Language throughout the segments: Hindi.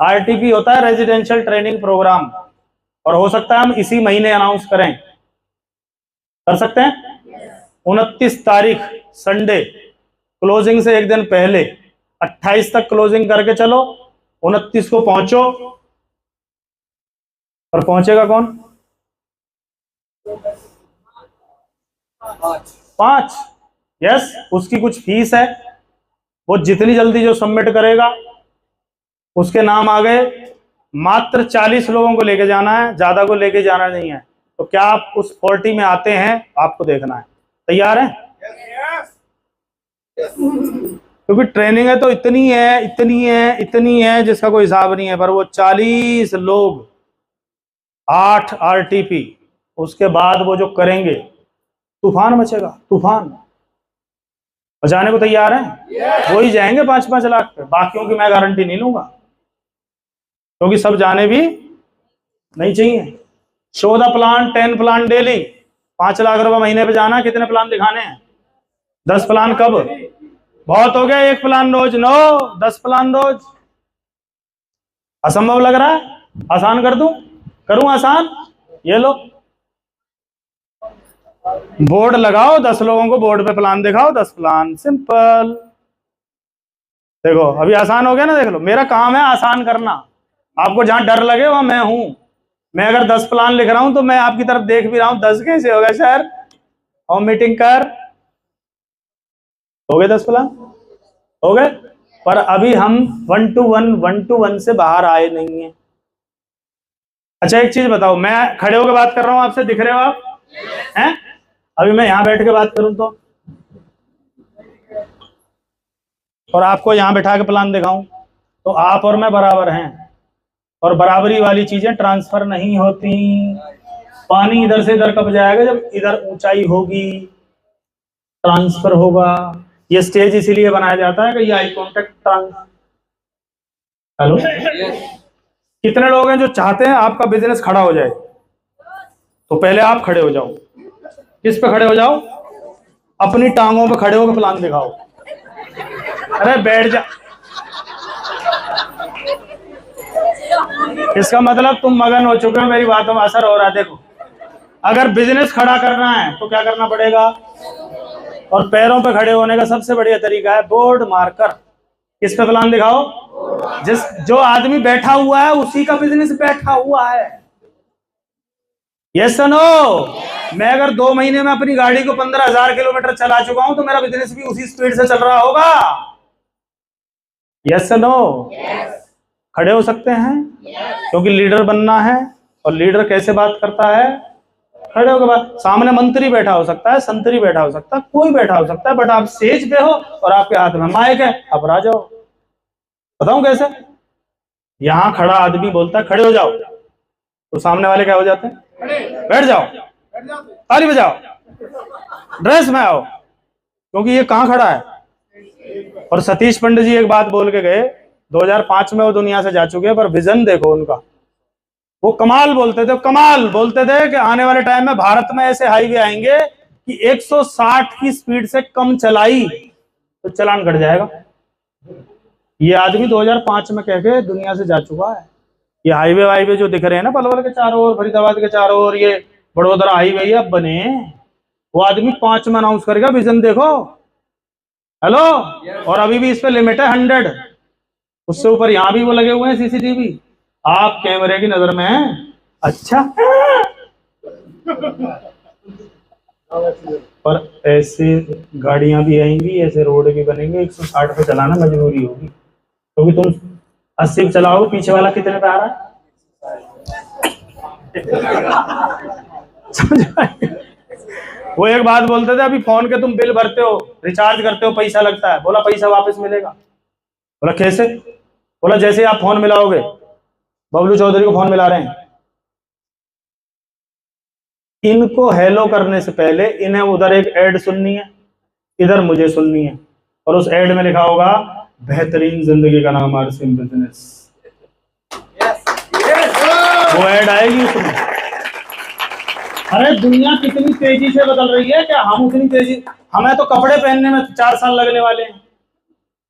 आरटीपी होता है रेजिडेंशियल ट्रेनिंग प्रोग्राम, और हो सकता है हम इसी महीने अनाउंस करें, कर सकते हैं। 29 तारीख संडे, क्लोजिंग से एक दिन पहले, 28 तक क्लोजिंग करके चलो, 29 को पहुंचो। और पहुंचेगा कौन? 5। यस, उसकी कुछ फीस है, वो जितनी जल्दी जो सबमिट करेगा उसके नाम आ गए। मात्र 40 लोगों को लेके जाना है, ज्यादा को लेके जाना नहीं है। तो क्या आप उस 40 में आते हैं? आपको देखना है। तैयार है? क्योंकि ट्रेनिंग है तो इतनी है, इतनी है, इतनी है जिसका कोई हिसाब नहीं है। पर वो 40 लोग, 8 आरटीपी, उसके बाद वो जो करेंगे, तूफान मचेगा, तूफान। बचाने को तैयार है? वही जाएंगे 5-5 लाख पे, बाकियों की मैं गारंटी नहीं लूंगा, क्योंकि सब जाने भी नहीं चाहिए। Show the plan, 10 plan daily, 5 lakh रुपए महीने पे जाना। कितने प्लान दिखाने हैं? 10 प्लान। कब? बहुत हो गया 1 प्लान रोज। नो, 10 प्लान रोज। असंभव लग रहा है? आसान कर दूं? करूं आसान? ये लो, बोर्ड लगाओ, 10 लोगों को बोर्ड पे प्लान दिखाओ, 10 प्लान, सिंपल। देखो अभी आसान हो गया ना। देख लो, मेरा काम है आसान करना। आपको जहां डर लगे वहां मैं हूं। मैं अगर 10 प्लान लिख रहा हूं तो मैं आपकी तरफ देख भी रहा हूं। 10 कैसे होगा सर? और मीटिंग कर। हो गए 10 प्लान? हो गए। पर अभी हम 1-to-1 से बाहर आए नहीं है। अच्छा एक चीज बताओ, मैं खड़े होकर बात कर रहा हूं आपसे, दिख रहे हो आप? हैं? अभी मैं यहां बैठ के बात करूं तो, और आपको यहां बैठा के प्लान दिखाऊं, तो आप और मैं बराबर हैं। और बराबरी वाली चीजें ट्रांसफर नहीं होती। पानी इधर से इधर कब जाएगा? जब इधर ऊंचाई होगी, ट्रांसफर होगा। ये स्टेज इसीलिए बनाया जाता है कि ये आई कॉन्टेक्ट हेलो, कितने लोग हैं जो चाहते हैं आपका बिजनेस खड़ा हो जाए? तो पहले आप खड़े हो जाओ। किस पे खड़े हो जाओ? अपनी टांगों पे खड़े होकर प्लान दिखाओ। अरे बैठ जा। इसका मतलब तुम मगन हो चुके हो, मेरी बातों में असर हो रहा है। देखो, अगर बिजनेस खड़ा करना है तो क्या करना पड़ेगा? और पैरों पे खड़े होने का सबसे बढ़िया तरीका है बोर्ड मार्कर। किस पे प्लान दिखाओ? जो आदमी बैठा हुआ है उसी का बिजनेस बैठा हुआ है। Yes no? मैं अगर 2 महीने में अपनी गाड़ी को 15,000 किलोमीटर चला चुका हूं तो मेरा बिजनेस भी उसी स्पीड से चल रहा होगा। Yes no? खड़े हो सकते हैं? क्योंकि लीडर बनना है। और लीडर कैसे बात करता है? खड़े होकर बात। सामने मंत्री बैठा हो सकता है, संतरी बैठा हो सकता है, कोई बैठा हो सकता है, बट आप स्टेज पे हो और आपके हाथ में माइक है, आप आ जाओ। बताऊं कैसे? यहां खड़ा आदमी बोलता है खड़े हो जाओ, तो सामने वाले क्या हो जाते हैं? बैठ जाओ, ताली बजाओ, ड्रेस में आओ, क्योंकि ये कहां खड़ा है। और सतीश पंडित जी एक बात बोल के गए, 2005 में वो दुनिया से जा चुके हैं, पर विजन देखो उनका। वो कमाल बोलते थे, कमाल बोलते थे कि आने वाले टाइम में भारत में ऐसे हाईवे आएंगे कि 160 की स्पीड से कम चलाई तो चालान कट जाएगा। ये आदमी 2005 में कह के दुनिया से जा चुका है। ये हाईवे वाईवे जो दिख रहे हैं ना, पलवल के चारों ओर, फरीदाबाद के चारों ओर, ये बड़ोदरा हाईवे अब बने, वो आदमी 5 में अनाउंस करेगा विजन देखो। हेलो? और अभी भी इस पे लिमिट है 100। उससे ऊपर यहां भी वो लगे हुए हैं सीसीटीवी। आप कैमरे की नजर में हैं। अच्छा, पर ऐसे गाड़ियां भी आएंगी, ऐसे रोड भी बनेंगे, 160 पे चलाना मजबूरी होगी, क्योंकि तुम 80 पे चलाओ, पीछे वाला कितने पे आ रहा है? वो एक बात बोलते थे, अभी फोन के तुम बिल भरते हो, रिचार्ज करते हो, पैसा लगता है। बोला पैसा वापस मिलेगा। बोला कैसे? बोला जैसे आप फोन मिलाओगे, बबलू चौधरी को फोन मिला रहे हैं, इनको हेलो करने से पहले इन्हें उधर एक ऐड सुननी है, इधर मुझे सुननी है, और उस ऐड में लिखा होगा बेहतरीन जिंदगी का नाम आरसीएम बिजनेस। वो ऐड आएगी उसमें। अरे दुनिया कितनी तेजी से बदल रही है, क्या हम उतनी तेजी? हमें तो कपड़े पहनने में 4 साल लगने वाले हैं।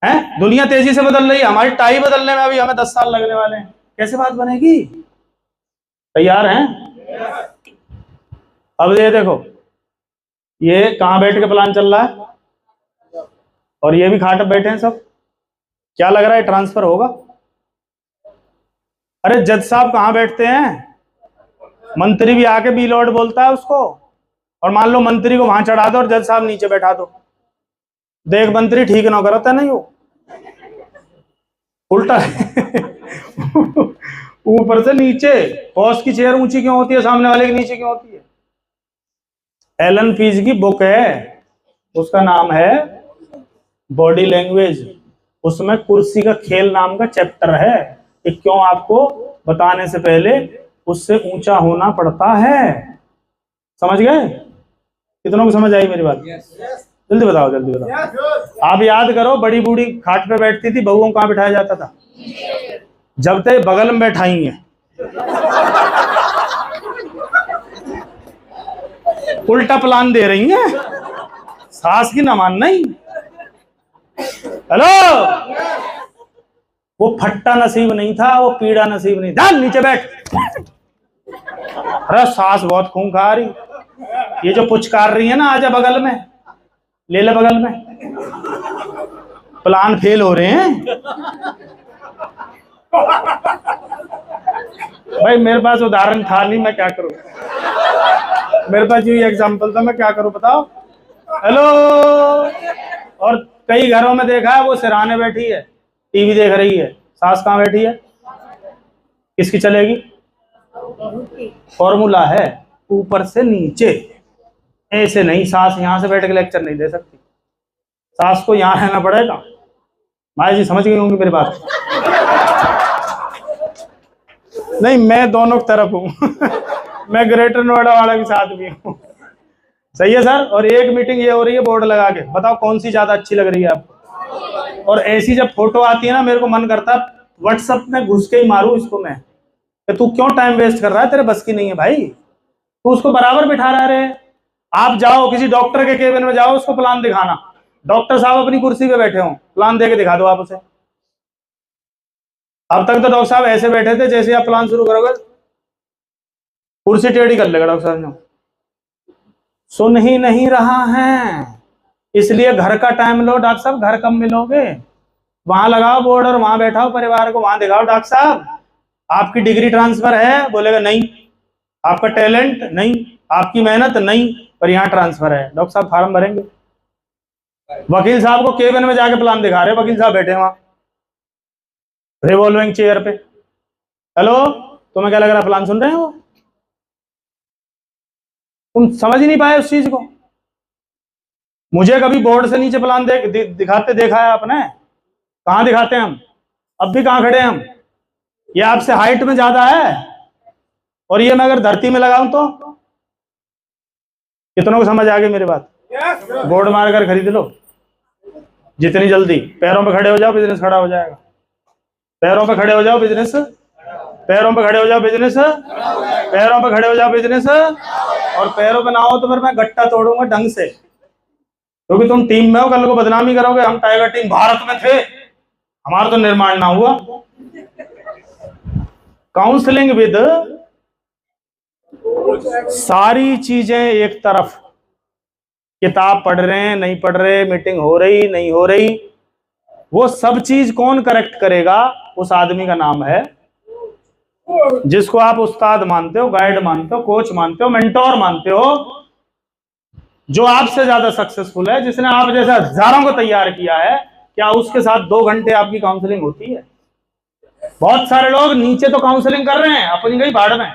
हैं? दुनिया तेजी से बदल रही है, हमारी टाई बदलने में अभी हमें 10 साल लगने वाले हैं। कैसे बात बनेगी? तैयार हैं? अब ये देखो, ये कहाँ बैठ के प्लान चल रहा है और ये भी खाट पे बैठे हैं सब। क्या लग रहा है ट्रांसफर होगा? अरे जज साहब कहाँ बैठते हैं? मंत्री भी आके बी लॉर्ड बोलता है उसको, और मान लो मंत्री को वहां चढ़ा दो और जज साहब नीचे बैठा दो, देख मंत्री ठीक ना करता नहीं वो उल्टा ऊपर से नीचे। बॉस की चेयर ऊंची क्यों होती है, सामने वाले की नीचे क्यों होती है? एलन पीज की बुक है, उसका नाम है बॉडी लैंग्वेज। उसमें कुर्सी का खेल नाम का चैप्टर है कि क्यों आपको बताने से पहले उससे ऊंचा होना पड़ता है। समझ गए? कितनों को समझ आई मेरी बात? जल्दी बताओ, जल्दी बताओ। आप याद करो, बड़ी बूढ़ी खाट पे बैठती थी, बहुओं को कहाँ बिठाया जाता था? जब तक बगल में बैठाई है, उल्टा प्लान दे रही हैं, सास की न मान नहीं। हेलो, वो फट्टा नसीब नहीं था, वो पीड़ा नसीब नहीं था। नीचे बैठ। अरे सास बहुत खून खा रही, ये जो पुचकार रही है ना, आजा बगल में, ले ले बगल में। प्लान फेल हो रहे हैं भाई। मेरे पास उदाहरण था नहीं, मैं क्या करूं? मेरे पास यही एग्जांपल था, मैं क्या करूं बताओ? हेलो। और कई घरों में देखा है, वो सिराने बैठी है, टीवी देख रही है, सास कहाँ बैठी है? किसकी चलेगी? फॉर्मूला है, ऊपर से नीचे, ऐसे नहीं। सास यहां से बैठ के लेक्चर नहीं दे सकती, सास को यहां रहना पड़ेगा। माया जी समझ गई होंगी मेरी बात? नहीं, मैं दोनों तरफ हूं मैं ग्रेटर नोएडा वाले के साथ भी हूं। सही है सर। और एक मीटिंग ये हो रही है बोर्ड लगा के, बताओ कौन सी ज्यादा अच्छी लग रही है आपको? और ऐसी जब फोटो आती है ना, मेरे को मन करता है व्हाट्सएप में घुस के ही मारूं इसको मैं, कि तू क्यों टाइम वेस्ट कर रहा है, तेरे बस की नहीं है भाई। तू उसको बराबर बिठा रहा है। आप जाओ किसी डॉक्टर के केबिन में जाओ, उसको प्लान दिखाना, डॉक्टर साहब अपनी कुर्सी पे बैठे हो, प्लान दे के दिखा दो आप उसे। अब तक तो डॉक्टर साहब ऐसे बैठे थे, जैसे आप प्लान शुरू करोगे कुर्सी टेढ़ी कर लेगा डॉक्टर साहब ने। सुन ही नहीं रहा है, इसलिए घर का टाइम लो डॉक्टर साहब, घर कम मिलोगे। वहां लगाओ बोर्ड और वहां बैठाओ परिवार को, वहां दिखाओ डॉक्टर साहब आपकी डिग्री ट्रांसफर है, बोलेगा नहीं। आपका टैलेंट नहीं, आपकी मेहनत नहीं, पर यहाँ ट्रांसफर है। डॉक्टर साहब फार्म भरेंगे। वकील साहब को केबिन में जाके प्लान दिखा रहे, वकील साहब बैठे वहां रिवॉल्विंग चेयर पे। हेलो, तुम्हें क्या लग रहा है प्लान सुन रहे हैं वो? तुम समझ ही नहीं पाए उस चीज को। मुझे कभी बोर्ड से नीचे प्लान दिखाते देखा है आपने? कहाँ दिखाते हैं हम? अब भी कहाँ खड़े हैं हम? ये आपसे हाइट में ज्यादा है, और ये मैं अगर धरती में लगाऊं तो? कितनों को समझ आ गई मेरी बात? बोर्ड मार कर खरीद लो जितनी जल्दी। पैरों पे खड़े हो जाओ, बिजनेस खड़ा हो जाएगा। पैरों पे खड़े हो जाओ, बिजनेस। पैरों पे खड़े हो जाओ, बिजनेस। पैरों पे खड़े हो जाओ, बिजनेस। और पैरों पे ना हो तो फिर मैं गट्टा तोड़ूंगा ढंग से, क्योंकि तुम टीम में हो, कल को बदनामी करोगे हम टाइगर टीम भारत में थे, हमारा तो निर्माण ना हुआ। काउंसलिंग विद सारी चीजें एक तरफ, किताब पढ़ रहे हैं नहीं पढ़ रहे, मीटिंग हो रही नहीं हो रही, वो सब चीज कौन करेक्ट करेगा? उस आदमी का नाम है जिसको आप उस्ताद मानते हो, गाइड मानते हो, कोच मानते हो, मेंटोर मानते हो, जो आपसे ज्यादा सक्सेसफुल है, जिसने आप जैसे हजारों को तैयार किया है। क्या उसके साथ 2 घंटे आपकी काउंसलिंग होती है? बहुत सारे लोग नीचे तो काउंसलिंग कर रहे हैं, अपनी गई भाड़ में।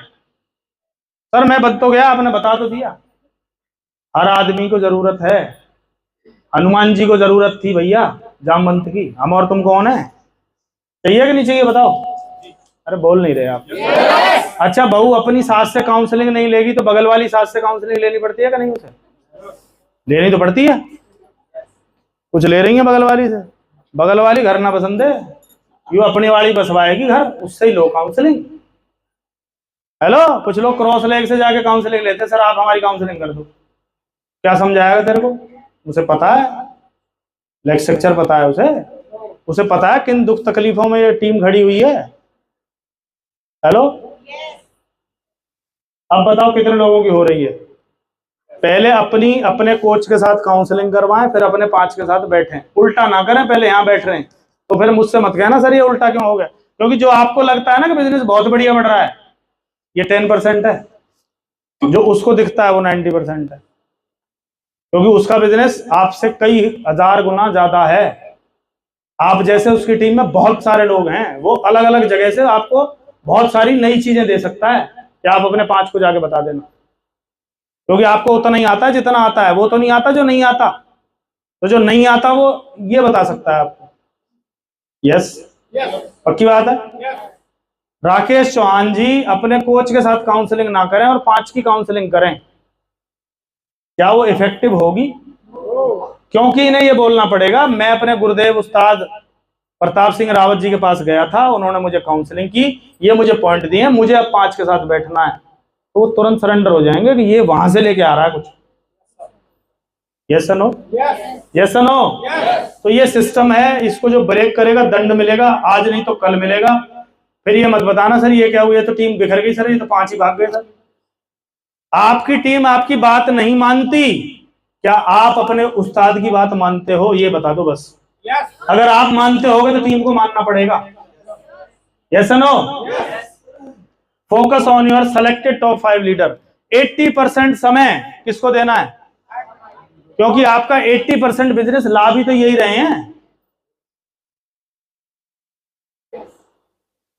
सर मैं बद तो गया, आपने बता तो दिया। हर आदमी को जरूरत है। हनुमान जी को जरूरत थी भैया जामवंत की, हम और तुम कौन है? चाहिए कि नहीं चाहिए बताओ? अरे बोल नहीं रहे आप। अच्छा, बहू अपनी सास से काउंसलिंग नहीं लेगी तो बगल वाली सास से काउंसलिंग लेनी पड़ती है कि नहीं? उसे लेनी तो पड़ती है। कुछ ले रही है बगल वाली से, बगल वाली घर ना पसंद है, यू अपनी वाली बसवाएगी घर, उससे ही लो काउंसलिंग। हेलो, कुछ लोग क्रॉस लेग से जाके काउंसलिंग लेते, सर आप हमारी काउंसलिंग कर दो। क्या समझाएगा तेरे को? उसे पता है, लेग स्ट्रक्चर पता है उसे, उसे पता है किन दुख तकलीफों में ये टीम खड़ी हुई है। हेलो, अब बताओ कितने लोगों की हो रही है। पहले अपने कोच के साथ काउंसलिंग करवाएं, फिर अपने 5 के साथ बैठें। उल्टा ना करें, पहले यहाँ बैठ रहे हैं तो फिर मुझसे मत कहना सर ये उल्टा क्यों हो गया। क्योंकि जो आपको लगता है ना कि बिजनेस बहुत बढ़िया बढ़ रहा है, ये 10% है, जो उसको दिखता है वो 90% है। क्योंकि उसका बिजनेस आपसे कई हजार गुना ज्यादा है। आप जैसे उसकी टीम में बहुत सारे लोग हैं, वो अलग अलग जगह से आपको बहुत सारी नई चीजें दे सकता है कि आप अपने 5 को जाके बता देना। क्योंकि आपको उतना नहीं आता है जितना आता है, वो तो नहीं आता जो नहीं आता, तो जो नहीं आता वो ये बता सकता है आपको। यस, पक्की बात है। राकेश चौहान जी अपने कोच के साथ काउंसलिंग ना करें और 5 की काउंसलिंग करें, क्या वो इफेक्टिव होगी? क्योंकि इन्हें ये बोलना पड़ेगा, मैं अपने गुरुदेव उस्ताद प्रताप सिंह रावत जी के पास गया था, उन्होंने मुझे काउंसलिंग की, ये मुझे पॉइंट दिए, मुझे अब 5 के साथ बैठना है, तो वो तुरंत सरेंडर हो जाएंगे कि ये वहां से लेके आ रहा है कुछ। Yes no, yes no. तो ये सिस्टम है, इसको जो ब्रेक करेगा दंड मिलेगा, आज नहीं तो कल मिलेगा। फिर ये मत बताना सर ये क्या हुआ, तो टीम बिखर गई सर, ये तो 5 ही भाग गए सर। आपकी टीम आपकी बात नहीं मानती, क्या आप अपने उस्ताद की बात मानते हो, ये बता दो बस। अगर आप मानते होगे तो टीम को मानना पड़ेगा। Yes no. Focus on your selected top 5 leader. 80% समय किसको देना है? क्योंकि आपका 80% बिजनेस लाभ ही तो यही रहे हैं।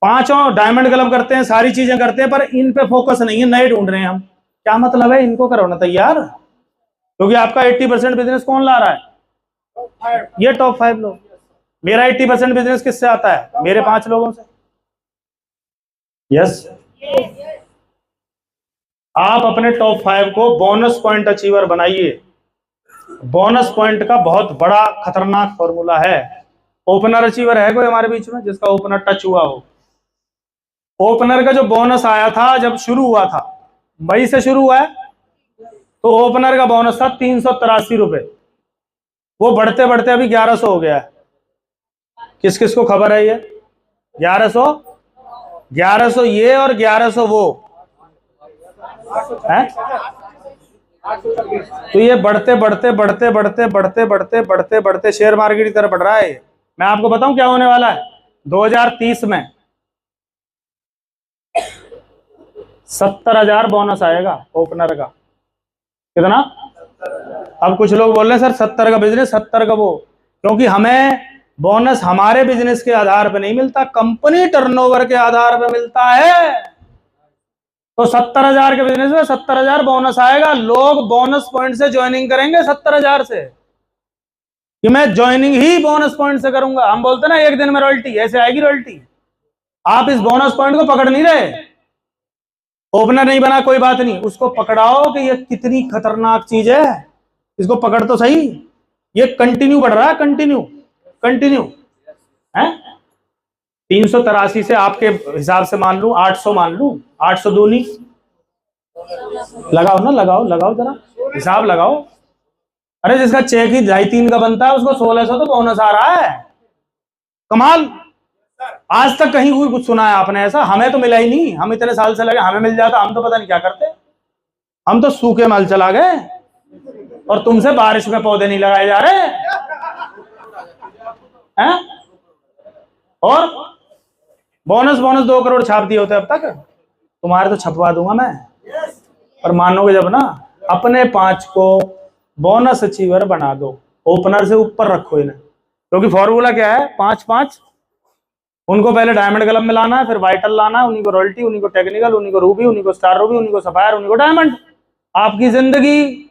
5 डायमंड क्लब करते हैं, सारी चीजें करते हैं, पर इन पे फोकस नहीं है, नए ढूंढ रहे हैं हम। क्या मतलब है, इनको करो ना तैयार। क्योंकि आपका 80% बिजनेस कौन ला रहा है? ये टॉप 5 लोग। मेरा 80% बिजनेस किससे आता है? मेरे 5 लोगों से। यस। आप अपने टॉप 5 को बोनस पॉइंट अचीवर बनाइए। बोनस पॉइंट का बहुत बड़ा खतरनाक फॉर्मूला है। ओपनर अचीवर है कोई हमारे बीच में जिसका ओपनर टच हुआ हो? ओपनर का जो बोनस आया था जब शुरू हुआ था, मई से शुरू हुआ है, तो ओपनर का बोनस था 383 रुपए। वो बढ़ते बढ़ते अभी 1100 हो गया है। किस किस को खबर है ये? 1100, 1100 ये और 1100 वो है। तो ये बढ़ते बढ़ते बढ़ते बढ़ते बढ़ते बढ़ते बढ़ते बढ़ते शेयर मार्केट की तरफ बढ़ रहा है। मैं आपको बताऊं क्या होने वाला है 2030 में? 70,000 बोनस आएगा ओपनर का। कितना? अब कुछ लोग बोल रहे हैं सर 70 का बिजनेस, 70 का वो, क्योंकि हमें बोनस हमारे बिजनेस के आधार पर नहीं मिलता, कंपनी टर्नओवर के आधार पर मिलता है। तो 70,000 के बिजनेस में 70,000 बोनस आएगा। लोग बोनस पॉइंट से ज्वाइनिंग करेंगे 70,000 से, कि मैं ज्वाइनिंग ही बोनस पॉइंट से करूंगा। हम बोलते ना एक दिन में रॉयल्टी, ऐसे आएगी रॉयल्टी। आप इस बोनस पॉइंट को पकड़ नहीं रहे। ओपनर नहीं बना कोई बात नहीं, उसको पकड़ाओ कि ये कितनी खतरनाक चीज है, इसको पकड़ तो सही। ये कंटिन्यू बढ़ रहा है, कंटिन्यू कंटिन्यू है। 383 से आपके हिसाब से मान लूं 800, मान लूं 800 दूनी, लगाओ ना, लगाओ लगाओ जरा हिसाब लगाओ। अरे जिसका चेक ही 2.5-3 का बनता है उसको 1600 तो बोनस आ रहा है। कमाल। आज तक कहीं हुई कुछ सुना है आपने ऐसा? हमें तो मिला ही नहीं, हम इतने साल से लगे, हमें मिल जाता हम तो पता नहीं क्या करते। हम तो सूखे माल चला गए, और तुमसे बारिश में पौधे नहीं लगाए जा रहे हैं। और बोनस बोनस 2 करोड़ छाप दिए होते अब तक। तुम्हारे तो छपवा दूंगा मैं, पर मानोगे जब ना। अपने 5 को बोनस अचीवर बना दो, ओपनर से ऊपर रखो इन्हें। क्योंकि फॉर्मूला क्या है? 5-5। उनको पहले डायमंड क्लब में लाना है, फिर वाइटल लाना है, उन्हीं को रॉयल्टी, उन्हीं को टेक्निकल, उन्हीं को रूबी, उन्हीं को स्टार रूबी, उन्हीं को सफायर, उन्हीं को डायमंड। आपकी जिंदगी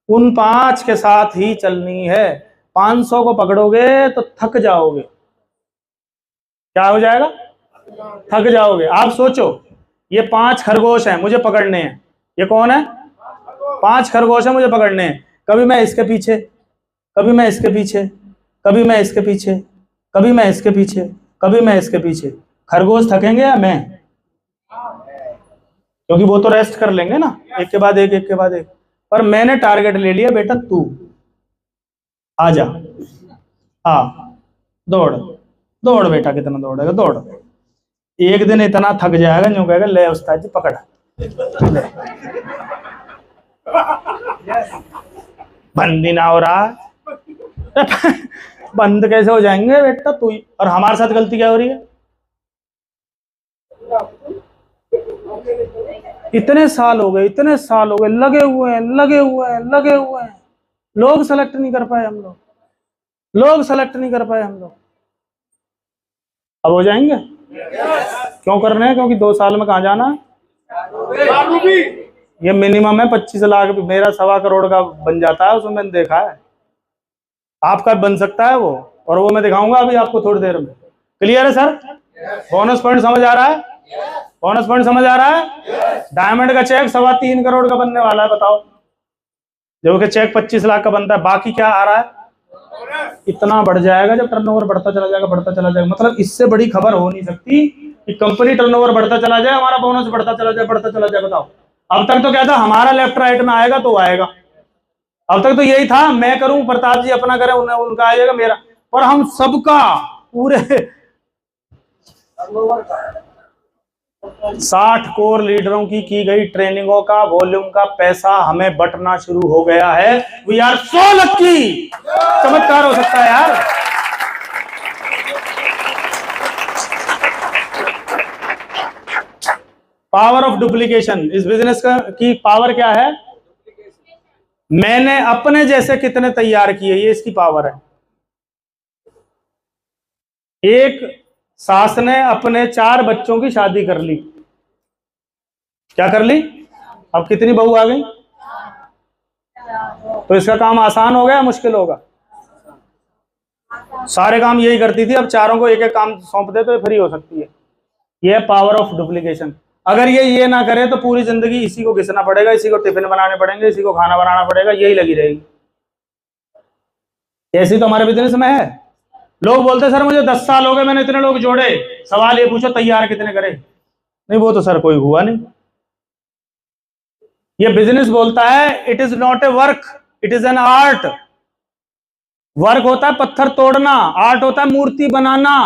उन 5 के साथ ही चलनी है। 500 को पकड़ोगे तो थक जाओगे। क्या हो जाएगा? थक जाओगे। आप सोचो, ये 5 खरगोश हैं, मुझे पकड़ने हैं। ये कौन है? 5 खरगोश हैं, मुझे पकड़ने हैं। कभी मैं इसके पीछे, कभी मैं इसके पीछे, कभी मैं इसके पीछे, कभी मैं इसके पीछे, कभी मैं इसके पीछे। खरगोश थकेंगे या मैं? क्योंकि वो तो रेस्ट कर लेंगे ना, एक के बाद एक, एक के बाद एक। पर मैंने टारगेट ले लिया, बेटा तू आ जा। हाँ, दौड़ दौड़ बेटा, कितना दौड़ेगा, दौड़। एक दिन इतना थक जाएगा, यूं कहेगा ले उस्ताद जी पकड़ ले। बंद ही ना हो रहा। बंद कैसे हो जाएंगे बेटा तू ही। और हमारे साथ गलती क्या हो रही है? इतने साल हो गए, इतने साल हो गए, लगे हुए हैं, लगे हुए हैं, लगे हुए हैं, लोग सेलेक्ट नहीं कर पाए हम लोग, लोग सेलेक्ट नहीं कर पाए हम लोग। अब हो जाएंगे? क्यों कर रहे हैं? क्योंकि 2 साल में कहाँ जाना है? ये मिनिमम है 25 लाख। मेरा 1.25 करोड़ का बन जाता है, उसमें मैंने देखा है। आपका बन सकता है वो, और वो मैं दिखाऊंगा अभी आपको थोड़ी देर में। क्लियर है सर? बोनस पॉइंट समझ आ रहा है? बोनस पॉइंट समझ आ रहा है? डायमंड का चेक 3.25 करोड़ का बनने वाला है, बताओ। जो कि चेक 25 लाख का बनता है, बाकी क्या आ रहा है? इतना बढ़ जाएगा जब टर्नओवर बढ़ता चला जाएगा, बढ़ता चला जाएगा। मतलब इससे बड़ी खबर हो नहीं सकती कि कंपनी टर्नओवर बढ़ता चला जाए, हमारा बोनस बढ़ता चला जाए, बढ़ता चला जाए। बताओ, अब तक तो क्या था, हमारा लेफ्ट राइट में आएगा तो आएगा। अब तक तो यही था, मैं करूं, प्रताप जी अपना करें, उनका आएगा, मेरा। पर हम सबका पूरे 60 कोर लीडरों की गई ट्रेनिंगों का वॉल्यूम का पैसा हमें बंटना शुरू हो गया है। We are so lucky. चमत्कार हो सकता है यार। Power of duplication. इस बिजनेस का की पावर क्या है? मैंने अपने जैसे कितने तैयार किए, ये इसकी पावर है। एक सास ने अपने 4 बच्चों की शादी कर ली। क्या कर ली? अब कितनी बहू आ गई? तो इसका काम आसान हो गया, मुश्किल होगा? सारे काम यही करती थी, अब चारों को एक एक काम सौंप दे तो ये फ्री हो सकती है। ये पावर ऑफ डुप्लीकेशन। अगर ये ना करे तो पूरी जिंदगी इसी को घिसना पड़ेगा, इसी को टिफिन बनाने पड़ेंगे, इसी को खाना बनाना पड़ेगा, यही लगी रहेगी। ऐसी तो हमारे बिजनेस में है। लोग बोलते सर मुझे 10 साल हो गए, मैंने इतने लोग जोड़े। सवाल ये पूछो तैयार कितने करे? नहीं, वो तो सर कोई हुआ नहीं। ये बिजनेस बोलता है it is not a work, it is an art. Work होता है पत्थर तोड़ना, आर्ट होता है मूर्ति बनाना।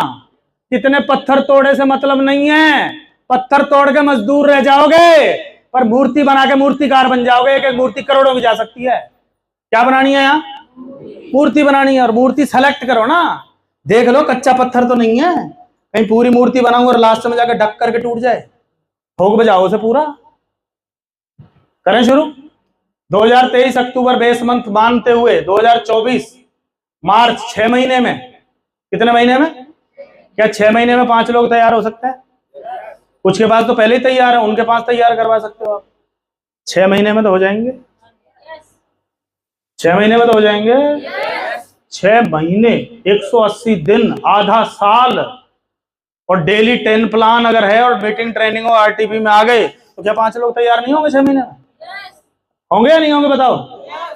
कितने पत्थर तोड़े से मतलब नहीं है। पत्थर तोड़ के मजदूर रह जाओगे, पर मूर्ति बना के मूर्तिकार बन जाओगे। एक एक मूर्ति करोड़ों की जा सकती है। क्या बनानी है यहाँ? मूर्ति बनानी है। और मूर्ति सेलेक्ट करो ना, देख लो कच्चा पत्थर तो नहीं है, कहीं पूरी मूर्ति बनाऊं और लास्ट में जाकर ढक करके टूट जाए। ठोक बजाओ उसे पूरा। करें शुरू। 2023 अक्टूबर बेस मंथ मानते हुए 2024 मार्च 6 महीने में, कितने महीने में? क्या 6 महीने में 5 लोग तैयार हो सकते हैं? कुछ के पास तो पहले ही तैयार है, उनके पास तैयार करवा सकते हो आप। 6 महीने में तो हो जाएंगे। 6 महीने में तो हो जाएंगे। 6 महीने, 180 दिन, आधा साल, और डेली 10 प्लान अगर है और मीटिंग ट्रेनिंग और आरटीपी में आ गए तो क्या 5 लोग तैयार नहीं होंगे 6 महीने में? होंगे या नहीं होंगे बताओ?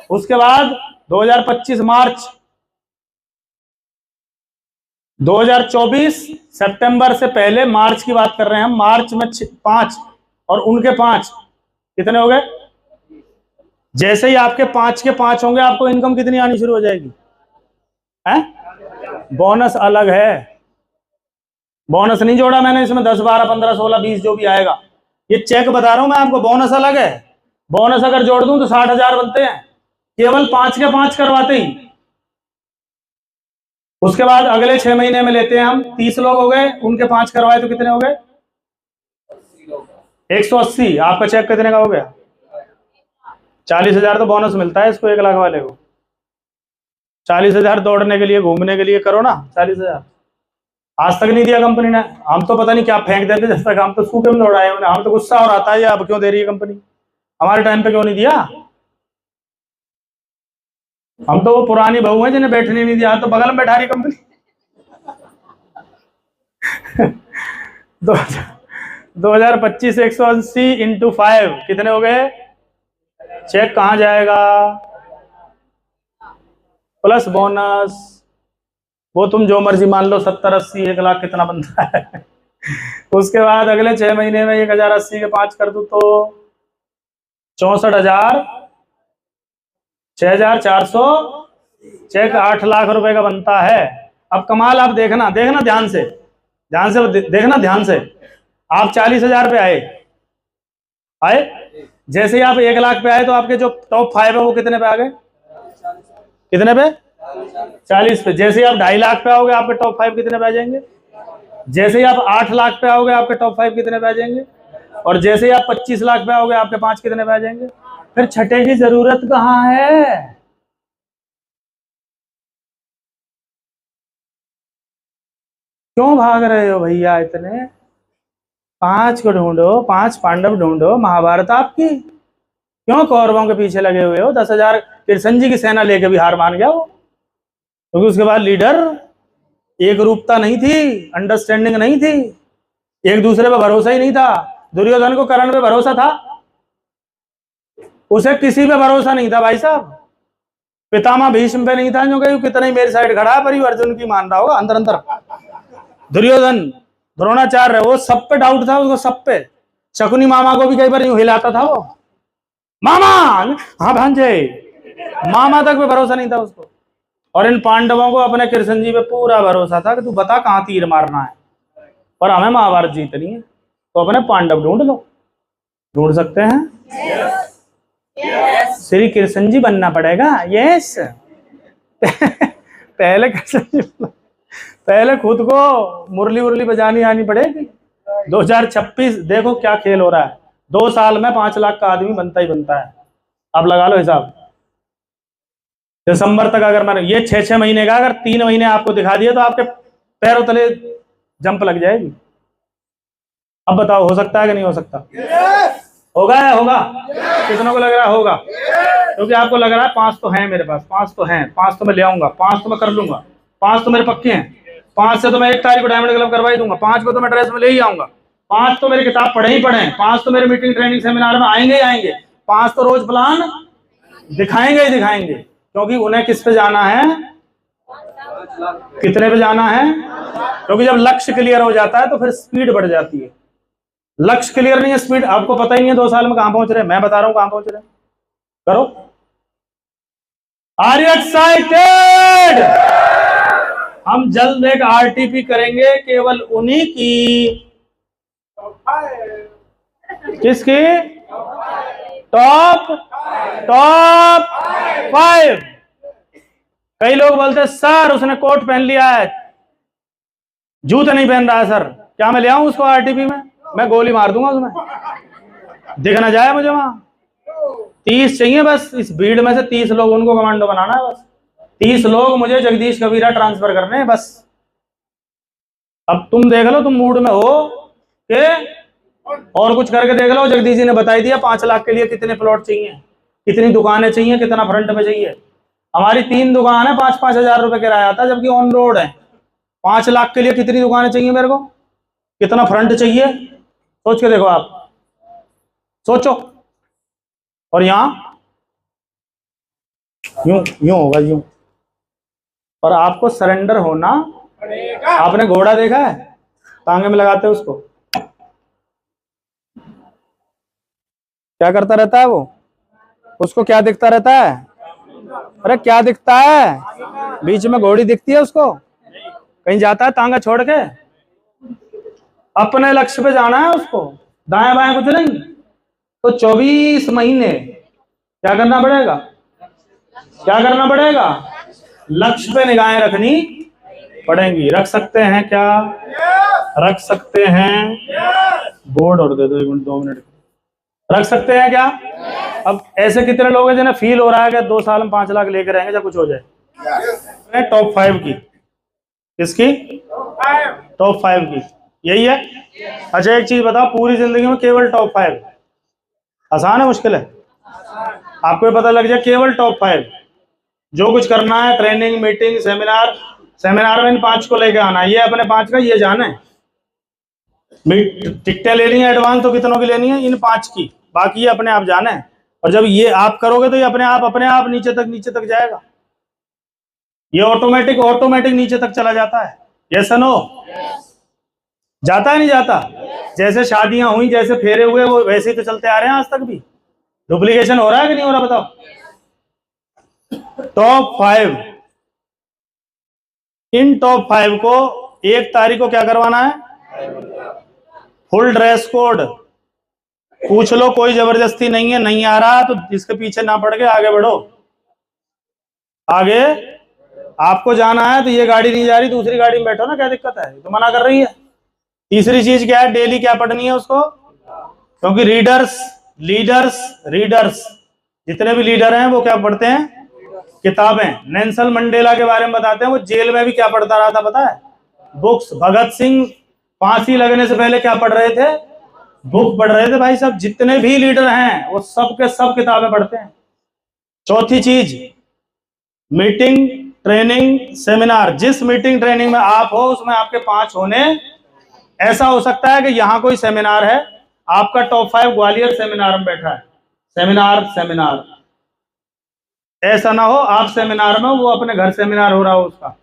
उसके बाद 2025 मार्च, 2024 सितंबर से पहले, मार्च की बात कर रहे हैं हम, मार्च में 5 और उनके 5 कितने हो गए? जैसे ही आपके 5 के 5 होंगे, आपको इनकम कितनी आनी शुरू हो जाएगी? हैं? बोनस अलग है। बोनस नहीं जोड़ा मैंने इसमें, 10 12 15 16 20 जो भी आएगा, ये चेक बता रहा हूं मैं आपको। बोनस अलग है। बोनस अगर जोड़ दूं तो 60,000 बनते हैं, केवल 5 के 5 करवाते ही। उसके बाद अगले 6 महीने में लेते हैं हम, 30 लोग हो गए, उनके 5 करवाए तो कितने हो गए? 180। आपका चेक कितने का हो गया? 40,000 तो बोनस मिलता है इसको, 1 लाख वाले को। 40,000 दौड़ने के लिए, घूमने के लिए करो ना। 40,000 आज तक नहीं दिया कंपनी ने। हम तो पता नहीं क्या फेंक देते जब तक, हम तो सूखे में दौड़ाए। हम तो गुस्सा और आता है, अब क्यों दे रही है कंपनी, हमारे टाइम पे क्यों नहीं दिया? हम तो वो पुरानी बहू हैं जिन्हें बैठने नहीं दिया, तो बगल में बैठा रही कंपनी। 2025 180 इंटू 5 कितने हो गए? चेक कहां जाएगा? प्लस बोनस, वो तुम जो मर्जी मान लो, 70 80 1 लाख कितना बनता है। उसके बाद अगले 6 महीने में 1080 के 5 कर दो तो 64,000, 6,400। चेक 8 लाख रुपए का बनता है। अब कमाल आप देखना, देखना ध्यान से, देखना ध्यान से। आप 40,000 पे आए, जैसे ही आप 1 लाख पे आए तो आपके जो टॉप 5 है वो कितने पे आ गए? कितने पे? 40 पे। जैसे ही आप 2.5 लाख पे आओगे आपके टॉप 5 कितने पे आ जाएंगे? जैसे ही आप 8 लाख पे आओगे आपके टॉप 5 कितने पे आ जाएंगे? और जैसे ही आप 25 लाख पे आओगे आपके 5 कितने पे आ जाएंगे? फिर छठे की जरूरत कहाँ है? क्यों भाग रहे हो भैया इतने? 5 को ढूंढो, 5 पांडव ढूंढो, महाभारत आपकी। क्यों कौरवों के पीछे लगे हुए हो? 10,000 कृष्ण जी की सेना लेके भी हार मान गया वो, क्योंकि उसके बाद लीडर एक रूपता नहीं थी, अंडरस्टैंडिंग नहीं थी, एक दूसरे पे भरोसा ही नहीं था। दुर्योधन को कर्ण पे भरोसा था, उसे किसी पे भरोसा नहीं था भाई साहब। पितामह भीष्म पे नहीं था, जो कहीं कितना ही मेरी साइड खड़ा है पर अर्जुन की मान रहा होगा अंदर अंदर। दुर्योधन, द्रोणाचार्य, वो सब पे डाउट था उसको, सब पे। शकुनी मामा को भी कई बार यूं हिलाता था वो, मामा, हाँ भांजे, मामा तक पे भरोसा नहीं था उसको। और इन पांडवों को अपने कृष्ण जी पे पूरा भरोसा था कि तू बता कहां तीर मारना है, पर हमें महाभारत जीतनी है, तो अपने पांडव ढूंढ लो। ढूंढ सकते हैं? श्री कृष्ण जी बनना पड़ेगा। यस। पहले कृष्ण जी, पहले खुद को मुरली उरली बजानी आनी पड़ेगी। 2026 देखो क्या खेल हो रहा है। 2 साल में 5 लाख का आदमी बनता ही बनता है। अब लगा लो हिसाब। दिसंबर तक अगर मैंने ये 6-6 महीने का अगर 3 महीने आपको दिखा दिया तो आपके पैरों तले जंप लग जाएगी। अब बताओ हो सकता है कि नहीं हो सकता? होगा या होगा? कितनों को लग रहा है होगा? क्योंकि आपको लग रहा है 5 तो हैं मेरे पास, 5 तो हैं, 5 तो मैं ले आऊंगा, 5 तो मैं कर लूंगा, 5 तो मेरे पक्के हैं, 5 से तो मैं 1 तारीख को डायमंड क्लब करवा ही दूंगा, 5 को तो मैं ड्रेस में ले ही आऊंगा, 5 तो मेरी किताब पढ़े ही पढ़े, 5 तो मेरे मीटिंग ट्रेनिंग सेमिनार में आएंगे ही आएंगे, 5 तो रोज प्लान दिखाएंगे ही दिखाएंगे। क्योंकि उन्हें किस पे जाना है? कितने पे जाना है? क्योंकि जब लक्ष्य क्लियर हो जाता है तो फिर स्पीड बढ़ जाती है। लक्ष्य क्लियर नहीं है, स्पीड आपको पता ही नहीं है 2 साल में कहां पहुंच रहे हैं। मैं बता रहा हूं कहां पहुंच रहे हैं। करो। Are you excited? हम जल्द एक आरटीपी करेंगे केवल उन्हीं की। किसकी? टॉप 5। कई लोग बोलते सर उसने कोट पहन लिया है, जूता नहीं पहन रहा है सर, क्या मैं ले आऊं उसको आरटीपी में? मैं गोली मार दूंगा उसमें, दिख ना जाए मुझे वहां। 30 चाहिए बस, इस भीड़ में से 30 लोग उनको कमांडो बनाना है बस। 30 लोग मुझे जगदीश कबीरा ट्रांसफर करने हैं बस। अब तुम देख लो, तुम मूड में हो कि और कुछ करके देख लो। जगदीश जी ने बताई दिया 5 लाख के लिए कितने प्लॉट चाहिए, कितनी दुकानें चाहिए, कितना फ्रंट में चाहिए। हमारी 3 दुकान है, 5-5 हजार रुपए किराया आता है, जबकि ऑन रोड है। 5 लाख के लिए कितनी दुकानें चाहिए मेरे को, कितना फ्रंट चाहिए, सोच के देखो आप, सोचो। और यहां यूं यूं होगा यूं, और आपको सरेंडर होना। आपने घोड़ा देखा है, टांगे में लगाते हैं उसको, क्या करता रहता है वो? उसको क्या दिखता रहता है? अरे क्या दिखता है? बीच में घोड़ी दिखती है उसको? कहीं जाता है तांगा छोड़ के? अपने लक्ष्य पे जाना है उसको, दाएं बाएं कुछ नहीं। तो 24 महीने क्या करना पड़ेगा? क्या करना पड़ेगा? लक्ष्य पे निगाहें रखनी पड़ेंगी। रख सकते हैं क्या? रख सकते हैं? बोर्ड और दे दो 1 मिनट 2 मिनट। रख सकते हैं क्या? अब ऐसे कितने लोग हैं जिन्हें फील हो रहा है कि 2 साल में 5 लाख लेकर रहेंगे जब कुछ हो जाए? टॉप 5 की। किसकी? टॉप 5 की। यही है। अच्छा एक चीज बताओ, पूरी जिंदगी में केवल टॉप 5? आसान है मुश्किल है? आपको ये पता लग जाए केवल टॉप 5, जो कुछ करना है, ट्रेनिंग मीटिंग सेमिनार, सेमिनार में इन 5 को लेके आना है। ये अपने 5 का ये जाना है। टिकटें लेनी है एडवांस तो कितनों की लेनी है? इन 5 की। बाकी ये अपने आप जाना है। और जब ये आप करोगे तो ये अपने आप नीचे तक जाएगा। ये ऑटोमेटिक नीचे तक चला जाता है। Yes no? जाता है नहीं जाता? जैसे शादियां हुई, जैसे फेरे हुए, वो वैसे ही तो चलते आ रहे हैं आज तक भी। डुप्लीकेशन हो रहा है कि नहीं हो रहा बताओ? टॉप 5 इन टॉप 5 को 1 तारीख को क्या करवाना है? Full dress code. पूछ लो, कोई जबरदस्ती नहीं है, नहीं आ रहा तो इसके पीछे ना पड़ के आगे बढ़ो। आगे आपको जाना है तो ये गाड़ी नहीं जा रही, दूसरी गाड़ी में बैठो ना, क्या दिक्कत है? तो मना कर रही है। तीसरी चीज क्या है? डेली क्या पढ़नी है उसको? क्योंकि रीडर्स जितने भी लीडर हैं वो क्या पढ़ते हैं? किताबें। नेल्सन मंडेला के बारे में बताते हैं, वो जेल में भी क्या पढ़ता रहा था पता है? बुक्स। भगत सिंह फांसी लगने से पहले क्या पढ़ रहे थे? बुक पढ़ रहे थे। भाई साहब, जितने भी लीडर हैं वो सब के सब किताबें पढ़ते हैं। चौथी चीज, मीटिंग, ट्रेनिंग, सेमिनार। जिस मीटिंग ट्रेनिंग में आप हो उसमें आपके 5 होने। ऐसा हो सकता है कि यहाँ कोई सेमिनार है, आपका टॉप 5 ग्वालियर सेमिनार में बैठा है। सेमिनार ऐसा ना हो आप सेमिनार में, वो अपने घर सेमिनार हो रहा हो, उसका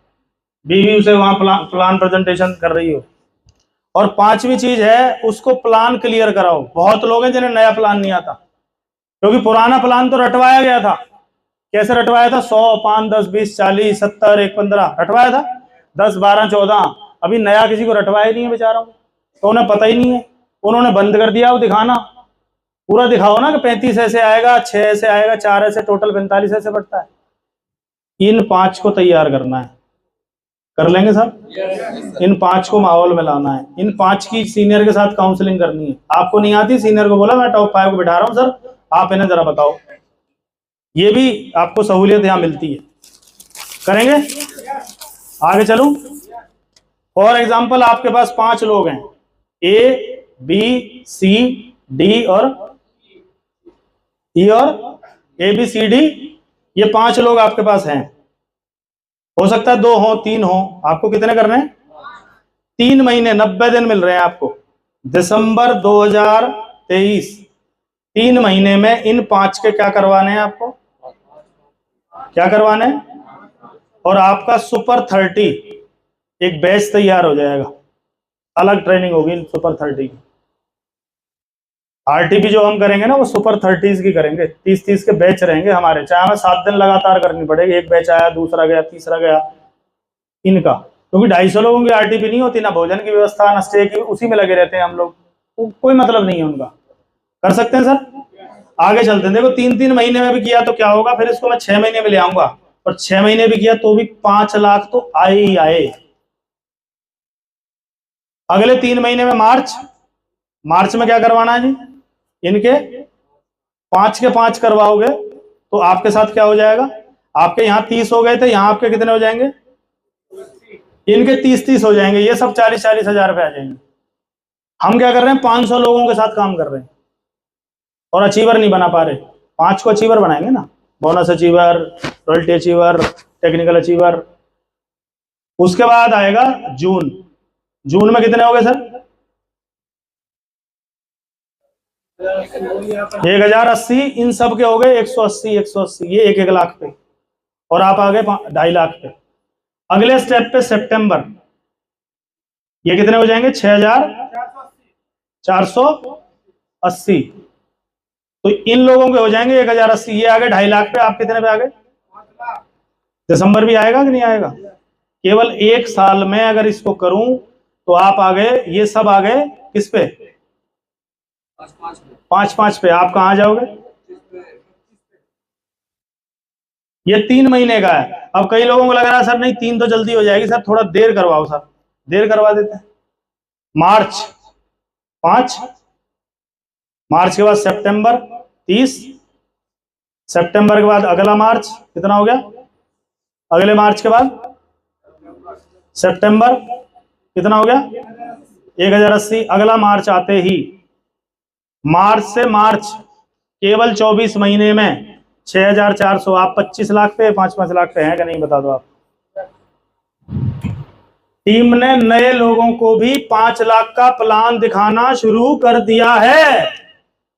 बीवी उसे वहां प्लान प्रेजेंटेशन कर रही हो। और 5वीं चीज है, उसको प्लान क्लियर कराओ। बहुत लोग हैं जिन्हें नया प्लान नहीं आता, क्योंकि पुराना प्लान तो रटवाया गया था। कैसे रटवाया था? 100, 5, 10, 20, 40, 70, 1, 15 रटवाया था। 10, 12, 14। अभी नया किसी को रटवाया नहीं है बेचारों को, तो उन्हें पता ही नहीं है। उन्होंने बंद कर दिया वो दिखाना। पूरा दिखाओ ना कि 35 ऐसे आएगा, 6 ऐसे आएगा, 4 ऐसे, टोटल 45 ऐसे बढ़ता है। इन 5 को तैयार करना है। कर लेंगे साहब? इन 5 को माहौल में लाना है। इन 5 की सीनियर के साथ काउंसलिंग करनी है। आपको नहीं आती, सीनियर को बोला मैं टॉप 5 को बिठा रहा हूं सर, आप इन्हें जरा बताओ। ये भी आपको सहूलियत यहां मिलती है। करेंगे? आगे चलूं? फॉर एग्जाम्पल, आपके पास 5 लोग हैं, ए, बी, सी, डी और ई और ए, बी, सी, डी। ये 5 लोग आपके पास हैं। हो सकता है 2 हो, 3 हो। आपको कितने करने हैं? 3 महीने 90 दिन मिल रहे हैं आपको। दिसंबर 2023 3 महीने में इन 5 के क्या करवाने हैं आपको? क्या करवाने हैं? और आपका सुपर 30 एक बैच तैयार हो जाएगा। अलग ट्रेनिंग होगी इन सुपर 30 की। आरटीपी जो हम करेंगे ना, वो सुपर 30s की करेंगे। 30 के बैच रहेंगे हमारे, चाहे हमें 7 दिन लगातार करनी पड़ेगी। एक बैच आया, दूसरा गया, तीसरा गया, इनका। क्योंकि 250 लोगों की आरटीपी नहीं होती, ना भोजन की व्यवस्था, ना स्टे की, उसी में लगे रहते हैं हम लोग, तो कोई मतलब नहीं है उनका। कर सकते हैं सर? आगे चलते हैं। देखो, 3-3 महीने में भी किया तो क्या होगा, फिर इसको मैं 6 महीने में ले आऊंगा, और 6 महीने भी किया तो भी 5 लाख तो आए ही आए। अगले 3 महीने में मार्च में क्या करवाना है जी? इनके 5 के 5 करवाओगे तो आपके साथ क्या हो जाएगा? आपके यहाँ 30 हो गए थे, यहाँ आपके कितने हो जाएंगे? इनके 30-30 हो जाएंगे। ये सब 40-40 हजार रुपए आ जाएंगे। हम क्या कर रहे हैं? 500 लोगों के साथ काम कर रहे हैं और अचीवर नहीं बना पा रहे। 5 को अचीवर बनाएंगे ना, bonus achiever, royalty achiever, technical achiever. उसके बाद आएगा जून में कितने हो गए सर? 1080। इन सब के हो गए 180। ये 1-1 लाख पे, और आप आ गए 2.5 लाख पे। अगले स्टेप पे सितंबर, ये कितने हो जाएंगे? 6480। तो इन लोगों के हो जाएंगे 1080। ये आ गए 2.5 लाख पे। आप कितने पे आ गए? दिसंबर भी आएगा कि नहीं आएगा? केवल 1 साल में अगर इसको करूं तो आप आ गए, ये सब आ गए किस पे? 5-5 पे। आप कहां जाओगे? ये 3 महीने का है। अब कई लोगों को लग रहा है सर नहीं 3 तो जल्दी हो जाएगी सर, थोड़ा देर करवाओ सर। देर करवा देते हैं। मार्च 5, मार्च के बाद सितंबर 30, सितंबर के बाद अगला मार्च कितना हो गया? अगले मार्च के बाद सितंबर कितना हो गया? 1080। अगला मार्च आते ही, मार्च से मार्च केवल 24 महीने में 6400। आप 25 लाख पे, 5-5 लाख पे हैं कि नहीं बता दो आप। टीम ने नए लोगों को भी 5 लाख का प्लान दिखाना शुरू कर दिया है।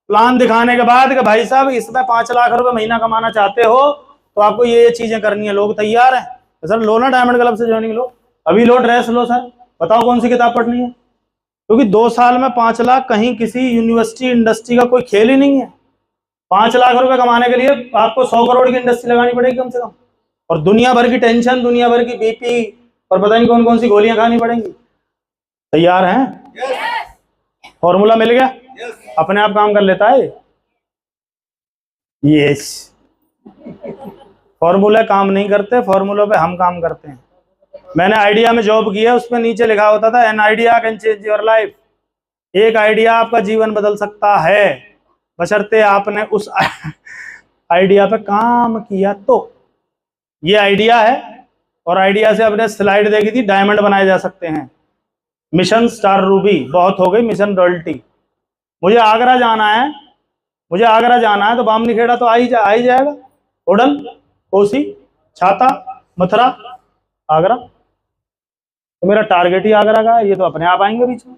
प्लान दिखाने के बाद कि भाई साहब इसमें 5 लाख रुपए महीना कमाना चाहते हो तो आपको ये चीजें करनी है। लोग तैयार हैं तो सर लो ना, डायमंड क्लब से ज्वाइनिंग लो, अभी लो, ड्रेस लो सर, बताओ कौन सी किताब पढ़नी है। क्योंकि 2 साल में 5 लाख कहीं किसी यूनिवर्सिटी इंडस्ट्री का कोई खेल ही नहीं है। 5 लाख रुपए कमाने के लिए आपको 100 करोड़ की इंडस्ट्री लगानी पड़ेगी कम से कम, और दुनिया भर की टेंशन, दुनिया भर की बीपी, और पता नहीं कौन कौन सी गोलियां खानी पड़ेंगी। तैयार हैं? फॉर्मूला मिल गया? अपने आप काम कर लेता है। यस, फॉर्मूला काम नहीं करते, फॉर्मूलों पे हम काम करते हैं। मैंने आइडिया में जॉब की है, उसमें नीचे लिखा होता था an idea can change your life. एक आइडिया आपका जीवन बदल सकता है, बशर्ते आपने उस आइडिया पे काम किया तो। ये आइडिया है, और आइडिया से आपने स्लाइड देखी थी, डायमंड बनाए जा सकते हैं। मिशन स्टार रूबी, बहुत हो गई मिशन रॉयल्टी। मुझे आगरा जाना है, मुझे आगरा जाना है, तो बामनी खेड़ा तो आ ही जाएगा। होडल, कोसी, छाता, मथुरा, आगरा, तो मेरा टारगेट ही आगरा का है। ये तो अपने आप आएंगे बीच में।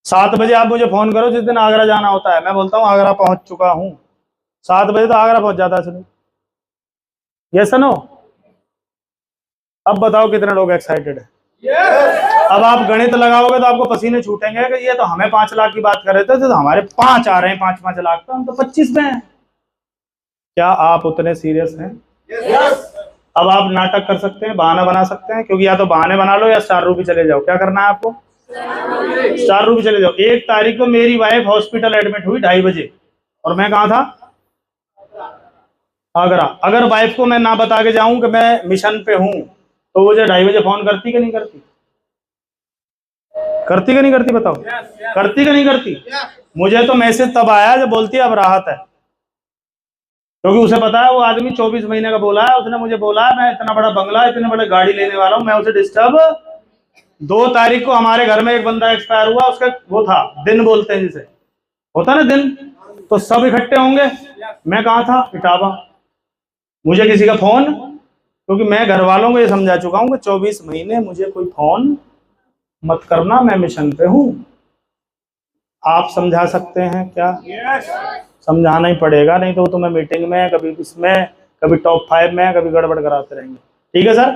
7 बजे आप मुझे फोन करो जिस दिन आगरा जाना होता है, मैं बोलता हूँ आगरा पहुंच चुका हूं। 7 बजे तो आगरा पहुंच जाता है। सुनो, यस नो? अब बताओ कितने लोग एक्साइटेड है? अब आप गणित लगाओगे तो आपको पसीने छूटेंगे कि ये तो हमें 5 लाख की बात कर रहे थे, तो हमारे 5 आ रहे हैं, 5-5 लाख, तो हम तो 25 में हैं। क्या आप उतने सीरियस हैं? अब आप नाटक कर सकते हैं, बहाना बना सकते हैं, क्योंकि या तो बहाने बना लो या स्टार रूबी चले जाओ। क्या करना है आपको? स्टार रूबी चले जाओ। 1 तारीख को मेरी वाइफ हॉस्पिटल एडमिट हुई 2:30 बजे, और मैं कहाँ था? आगरा। अगर वाइफ को मैं ना बता के जाऊं कि मैं मिशन पे हूं, तो मुझे 2:30 बजे फोन करती कि नहीं करती? करती कि नहीं करती? बताओ, करती कि नहीं करती? मुझे तो मैसेज तब आया जब बोलती है अब राहत है, क्योंकि उसे पता है वो आदमी 24 महीने का बोला है, उसने मुझे बोला है मैं इतना बड़ा बंगला, इतने बड़े गाड़ी लेने वाला हूं, मैं उसे डिस्टर्ब। 2 तारीख को हमारे घर में एक बंदा एक्सपायर हुआ, उसका वो था दिन, बोलते हैं जिसे, होता ना दिन, तो सब इकट्ठे होंगे। मैं कहाँ था? इटावा। मुझे किसी का फोन, क्योंकि मैं घर वालों को ये समझा चुका हूं कि 24 महीने मुझे कोई फोन मत करना, मैं मिशन पे हूं। आप समझा सकते हैं क्या? समझाना ही पड़ेगा, नहीं तो तुम्हें मीटिंग में, कभी इसमें, कभी टॉप 5 में, कभी गड़बड़ कराते रहेंगे। ठीक है सर?